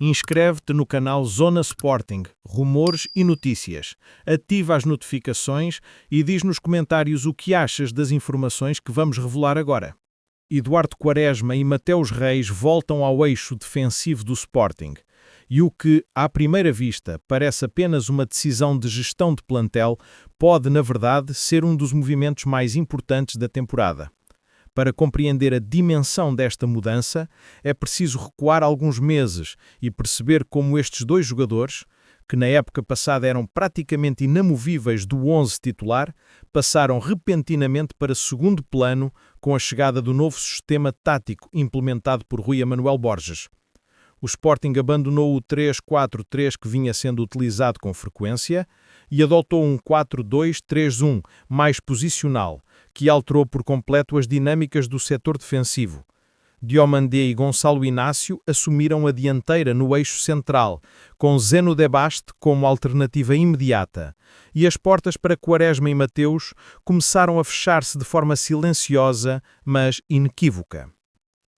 Inscreve-te no canal Zona Sporting, rumores e notícias. Ativa as notificações e diz nos comentários o que achas das informações que vamos revelar agora. Eduardo Quaresma e Mateus Reis voltam ao eixo defensivo do Sporting. E o que, à primeira vista, parece apenas uma decisão de gestão de plantel, pode, na verdade, ser um dos movimentos mais importantes da temporada. Para compreender a dimensão desta mudança, é preciso recuar alguns meses e perceber como estes dois jogadores, que na época passada eram praticamente inamovíveis do 11 titular, passaram repentinamente para segundo plano com a chegada do novo sistema tático implementado por Rui Emanuel Borges. O Sporting abandonou o 3-4-3 que vinha sendo utilizado com frequência e adotou um 4-2-3-1 mais posicional, que alterou por completo as dinâmicas do setor defensivo. Diomandé e Gonçalo Inácio assumiram a dianteira no eixo central, com Zeno de Baste como alternativa imediata, e as portas para Quaresma e Mateus começaram a fechar-se de forma silenciosa, mas inequívoca.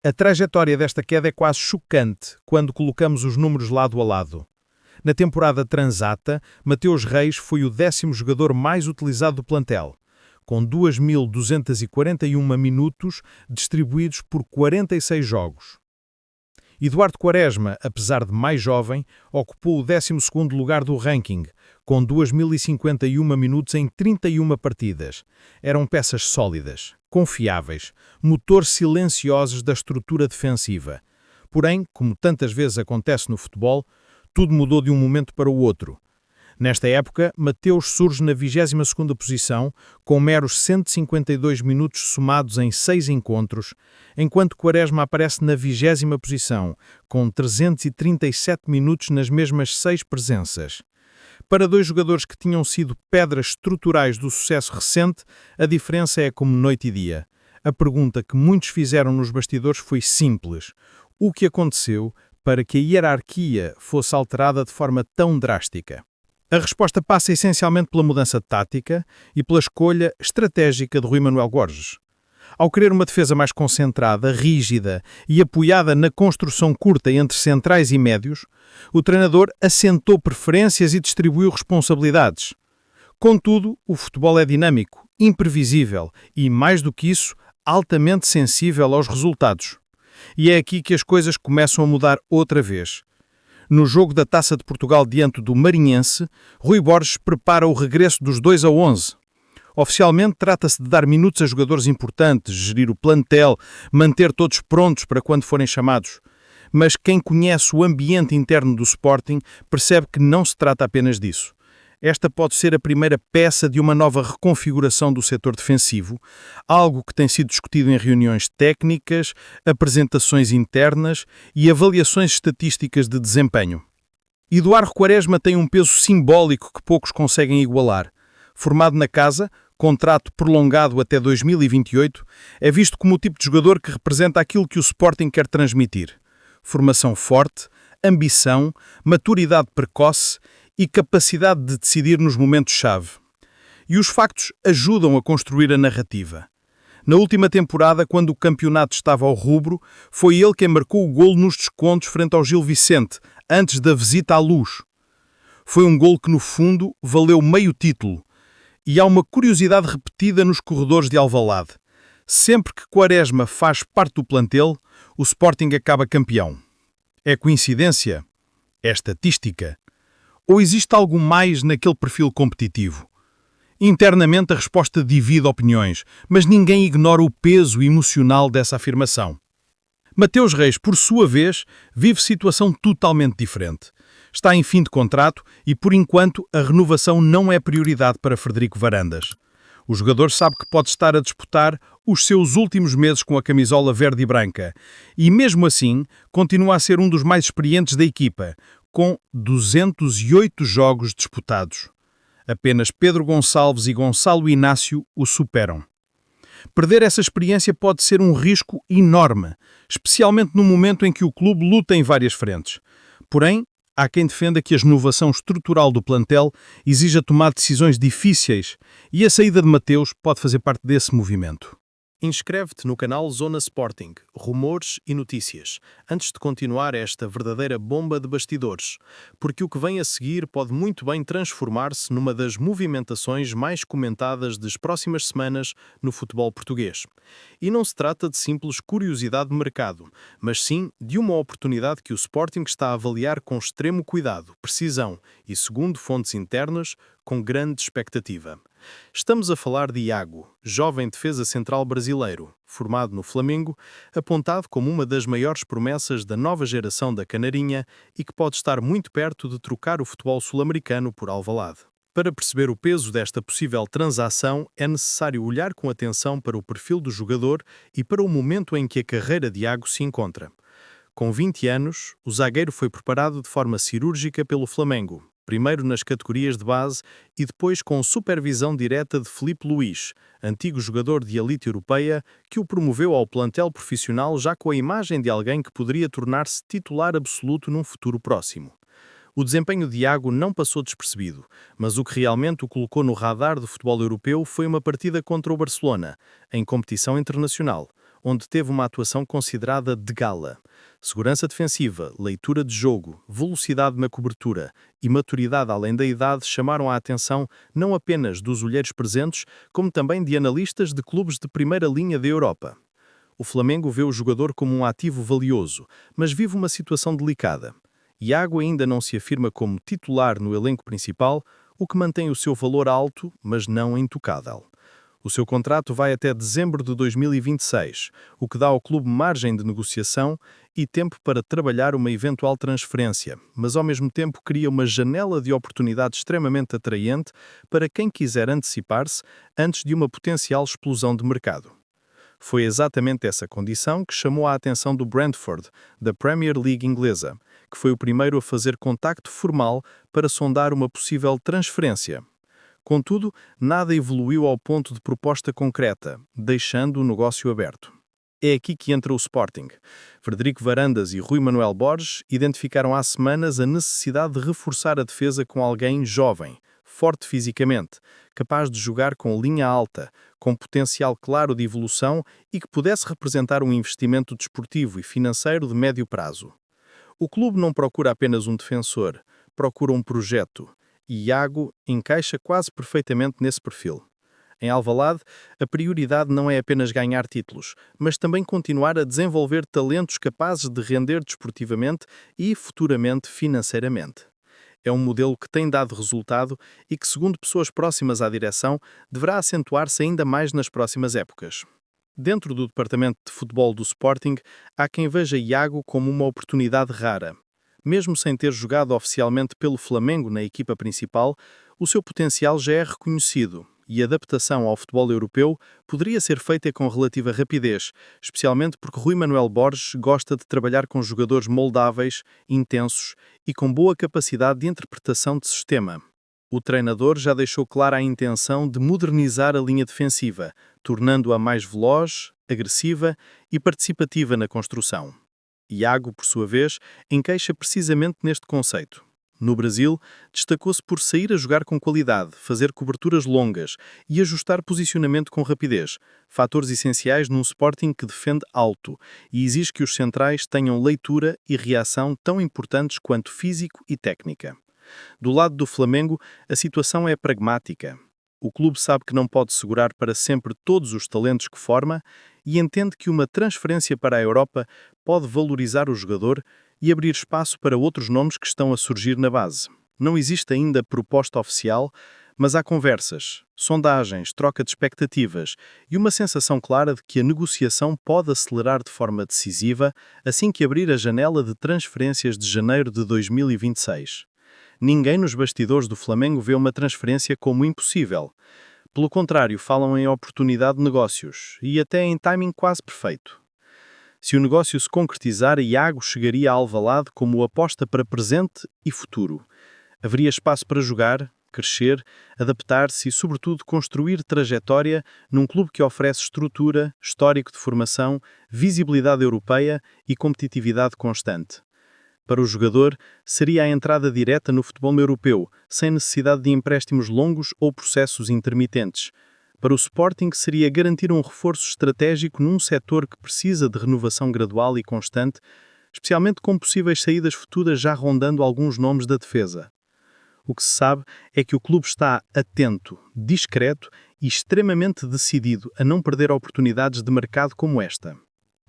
A trajetória desta queda é quase chocante quando colocamos os números lado a lado. Na temporada transata, Mateus Reis foi o 10º jogador mais utilizado do plantel, com 2.241 minutos distribuídos por 46 jogos. Eduardo Quaresma, apesar de mais jovem, ocupou o 12º lugar do ranking, com 2.051 minutos em 31 partidas. Eram peças sólidas, confiáveis, motores silenciosos da estrutura defensiva. Porém, como tantas vezes acontece no futebol, tudo mudou de um momento para o outro. Nesta época, Mateus surge na 22ª posição, com meros 152 minutos somados em 6 encontros, enquanto Quaresma aparece na 20ª posição, com 337 minutos nas mesmas 6 presenças. Para dois jogadores que tinham sido pedras estruturais do sucesso recente, a diferença é como noite e dia. A pergunta que muitos fizeram nos bastidores foi simples: o que aconteceu para que a hierarquia fosse alterada de forma tão drástica? A resposta passa essencialmente pela mudança tática e pela escolha estratégica de Rui Emanuel Borges. Ao querer uma defesa mais concentrada, rígida e apoiada na construção curta entre centrais e médios, o treinador assentou preferências e distribuiu responsabilidades. Contudo, o futebol é dinâmico, imprevisível e, mais do que isso, altamente sensível aos resultados. E é aqui que as coisas começam a mudar outra vez. No jogo da Taça de Portugal diante do Marinhense, Rui Borges prepara o regresso dos 2 a 11. Oficialmente trata-se de dar minutos a jogadores importantes, gerir o plantel, manter todos prontos para quando forem chamados. Mas quem conhece o ambiente interno do Sporting percebe que não se trata apenas disso. Esta pode ser a primeira peça de uma nova reconfiguração do setor defensivo, algo que tem sido discutido em reuniões técnicas, apresentações internas e avaliações estatísticas de desempenho. Eduardo Quaresma tem um peso simbólico que poucos conseguem igualar. Formado na casa, contrato prolongado até 2028, é visto como o tipo de jogador que representa aquilo que o Sporting quer transmitir: formação forte, ambição, maturidade precoce e capacidade de decidir nos momentos-chave. E os factos ajudam a construir a narrativa. Na última temporada, quando o campeonato estava ao rubro, foi ele quem marcou o golo nos descontos frente ao Gil Vicente, antes da visita à Luz. Foi um golo que, no fundo, valeu meio título. E há uma curiosidade repetida nos corredores de Alvalade. Sempre que Quaresma faz parte do plantel, o Sporting acaba campeão. É coincidência? É estatística? Ou existe algo mais naquele perfil competitivo? Internamente a resposta divide opiniões, mas ninguém ignora o peso emocional dessa afirmação. Mateus Reis, por sua vez, vive situação totalmente diferente. Está em fim de contrato e, por enquanto, a renovação não é prioridade para Frederico Varandas. O jogador sabe que pode estar a disputar os seus últimos meses com a camisola verde e branca e, mesmo assim, continua a ser um dos mais experientes da equipa, com 208 jogos disputados. Apenas Pedro Gonçalves e Gonçalo Inácio o superam. Perder essa experiência pode ser um risco enorme, especialmente no momento em que o clube luta em várias frentes. Porém, há quem defenda que a renovação estrutural do plantel exija tomar decisões difíceis e a saída de Mateus pode fazer parte desse movimento. Inscreve-te no canal Zona Sporting, rumores e notícias, antes de continuar esta verdadeira bomba de bastidores, porque o que vem a seguir pode muito bem transformar-se numa das movimentações mais comentadas das próximas semanas no futebol português. E não se trata de simples curiosidade de mercado, mas sim de uma oportunidade que o Sporting está a avaliar com extremo cuidado, precisão e, segundo fontes internas, com grande expectativa. Estamos a falar de Iago, jovem defesa central brasileiro, formado no Flamengo, apontado como uma das maiores promessas da nova geração da Canarinha e que pode estar muito perto de trocar o futebol sul-americano por Alvalade. Para perceber o peso desta possível transação, é necessário olhar com atenção para o perfil do jogador e para o momento em que a carreira de Iago se encontra. Com 20 anos, o zagueiro foi preparado de forma cirúrgica pelo Flamengo, primeiro nas categorias de base e depois com supervisão direta de Filipe Luís, antigo jogador de elite europeia, que o promoveu ao plantel profissional já com a imagem de alguém que poderia tornar-se titular absoluto num futuro próximo. O desempenho de Iago não passou despercebido, mas o que realmente o colocou no radar do futebol europeu foi uma partida contra o Barcelona, em competição internacional, onde teve uma atuação considerada de gala. Segurança defensiva, leitura de jogo, velocidade na cobertura e maturidade além da idade chamaram a atenção não apenas dos olheiros presentes, como também de analistas de clubes de primeira linha da Europa. O Flamengo vê o jogador como um ativo valioso, mas vive uma situação delicada. Iago ainda não se afirma como titular no elenco principal, o que mantém o seu valor alto, mas não intocável. O seu contrato vai até dezembro de 2026, o que dá ao clube margem de negociação e tempo para trabalhar uma eventual transferência, mas ao mesmo tempo cria uma janela de oportunidade extremamente atraente para quem quiser antecipar-se antes de uma potencial explosão de mercado. Foi exatamente essa condição que chamou a atenção do Brentford, da Premier League inglesa, que foi o primeiro a fazer contacto formal para sondar uma possível transferência. Contudo, nada evoluiu ao ponto de proposta concreta, deixando o negócio aberto. É aqui que entra o Sporting. Frederico Varandas e Rui Manuel Borges identificaram há semanas a necessidade de reforçar a defesa com alguém jovem, forte fisicamente, capaz de jogar com linha alta, com potencial claro de evolução e que pudesse representar um investimento desportivo e financeiro de médio prazo. O clube não procura apenas um defensor, procura um projeto. E Iago encaixa quase perfeitamente nesse perfil. Em Alvalade, a prioridade não é apenas ganhar títulos, mas também continuar a desenvolver talentos capazes de render desportivamente e futuramente financeiramente. É um modelo que tem dado resultado e que, segundo pessoas próximas à direção, deverá acentuar-se ainda mais nas próximas épocas. Dentro do departamento de futebol do Sporting, há quem veja Iago como uma oportunidade rara. Mesmo sem ter jogado oficialmente pelo Flamengo na equipa principal, o seu potencial já é reconhecido e a adaptação ao futebol europeu poderia ser feita com relativa rapidez, especialmente porque Rui Manuel Borges gosta de trabalhar com jogadores moldáveis, intensos e com boa capacidade de interpretação de sistema. O treinador já deixou clara a intenção de modernizar a linha defensiva, tornando-a mais veloz, agressiva e participativa na construção. Iago, por sua vez, encaixa precisamente neste conceito. No Brasil, destacou-se por sair a jogar com qualidade, fazer coberturas longas e ajustar posicionamento com rapidez, fatores essenciais num Sporting que defende alto e exige que os centrais tenham leitura e reação tão importantes quanto físico e técnica. Do lado do Flamengo, a situação é pragmática. O clube sabe que não pode segurar para sempre todos os talentos que forma e entende que uma transferência para a Europa pode valorizar o jogador e abrir espaço para outros nomes que estão a surgir na base. Não existe ainda proposta oficial, mas há conversas, sondagens, troca de expectativas e uma sensação clara de que a negociação pode acelerar de forma decisiva assim que abrir a janela de transferências de janeiro de 2026. Ninguém nos bastidores do Flamengo vê uma transferência como impossível. Pelo contrário, falam em oportunidade de negócios e até em timing quase perfeito. Se o negócio se concretizar, Iago chegaria a Alvalade como aposta para presente e futuro. Haveria espaço para jogar, crescer, adaptar-se e, sobretudo, construir trajetória num clube que oferece estrutura, histórico de formação, visibilidade europeia e competitividade constante. Para o jogador, seria a entrada direta no futebol europeu, sem necessidade de empréstimos longos ou processos intermitentes. Para o Sporting seria garantir um reforço estratégico num setor que precisa de renovação gradual e constante, especialmente com possíveis saídas futuras já rondando alguns nomes da defesa. O que se sabe é que o clube está atento, discreto e extremamente decidido a não perder oportunidades de mercado como esta.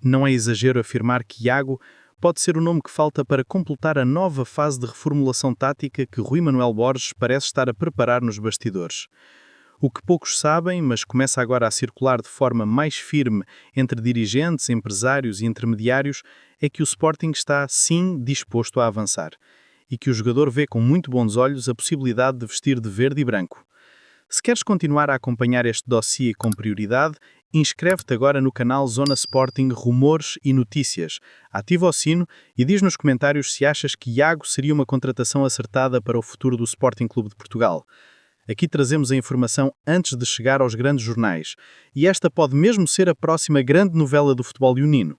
Não é exagero afirmar que Iago pode ser o nome que falta para completar a nova fase de reformulação tática que Rui Manuel Borges parece estar a preparar nos bastidores. O que poucos sabem, mas começa agora a circular de forma mais firme entre dirigentes, empresários e intermediários, é que o Sporting está, sim, disposto a avançar e que o jogador vê com muito bons olhos a possibilidade de vestir de verde e branco. Se queres continuar a acompanhar este dossiê com prioridade, inscreve-te agora no canal Zona Sporting Rumores e Notícias, ativa o sino e diz nos comentários se achas que Iago seria uma contratação acertada para o futuro do Sporting Clube de Portugal. Aqui trazemos a informação antes de chegar aos grandes jornais, e esta pode mesmo ser a próxima grande novela do futebol leonino.